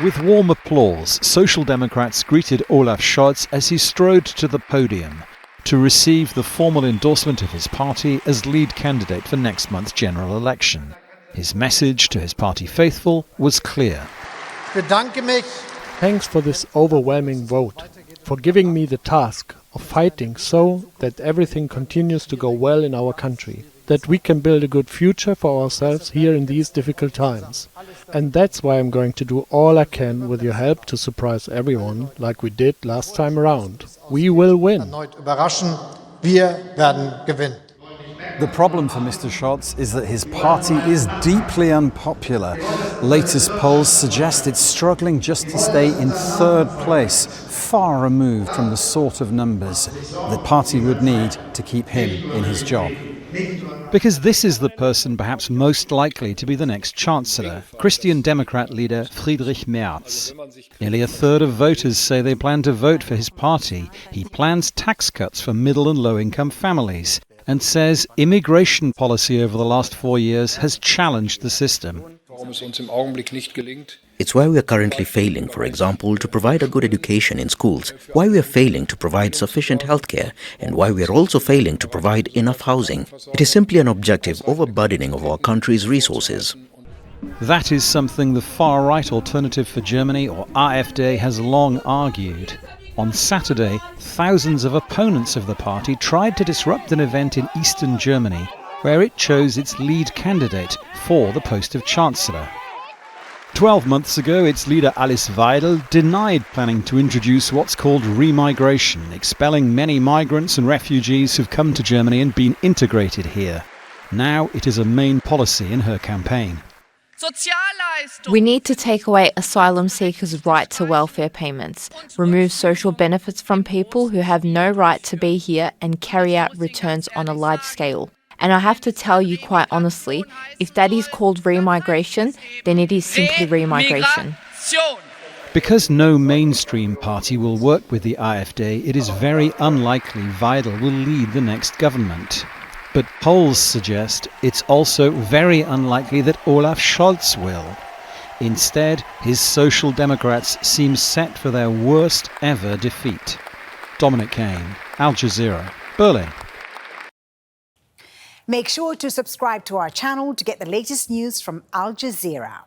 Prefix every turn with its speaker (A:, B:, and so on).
A: With warm applause, Social Democrats greeted Olaf Scholz as he strode to the podium to receive the formal endorsement of his party as lead candidate for next month's general election. His message to his party faithful was clear.
B: Thanks for this overwhelming vote, for giving me the task of fighting so that everything continues to go well in our country, that we can build a good future for ourselves here in these difficult times. And that's why I'm going to do all I can with your help to surprise everyone, like we did last time around. We will win.
C: The problem for Mr. Scholz is that his party is deeply unpopular. Latest polls suggest it's struggling just to stay in third place, far removed from the sort of numbers the party would need to keep him in his job.
A: Because this is the person perhaps most likely to be the next Chancellor, Christian Democrat leader Friedrich Merz. Nearly a third of voters say they plan to vote for his party. He plans tax cuts for middle and low-income families and says immigration policy over the last 4 years has challenged the system.
D: It's why we are currently failing, for example, to provide a good education in schools, why we are failing to provide sufficient healthcare, and why we are also failing to provide enough housing. It is simply an objective overburdening of our country's resources.
A: That is something the far-right Alternative for Germany, or AfD, has long argued. On Saturday, thousands of opponents of the party tried to disrupt an event in eastern Germany where it chose its lead candidate for the post of Chancellor. 12 months ago, its leader Alice Weidel denied planning to introduce what's called remigration, expelling many migrants and refugees who've come to Germany and been integrated here. Now it is a main policy in her campaign.
E: We need to take away asylum seekers' right to welfare payments, remove social benefits from people who have no right to be here, and carry out returns on a large scale. And I have to tell you quite honestly, if that is called remigration, then it is simply remigration.
A: Because no mainstream party will work with the AfD, it is very unlikely Weidel will lead the next government. But polls suggest it's also very unlikely that Olaf Scholz will. Instead, his Social Democrats seem set for their worst ever defeat. Dominic, Kane, Al Jazeera, Berlin.
F: Make sure to subscribe to our channel to get the latest news from Al Jazeera.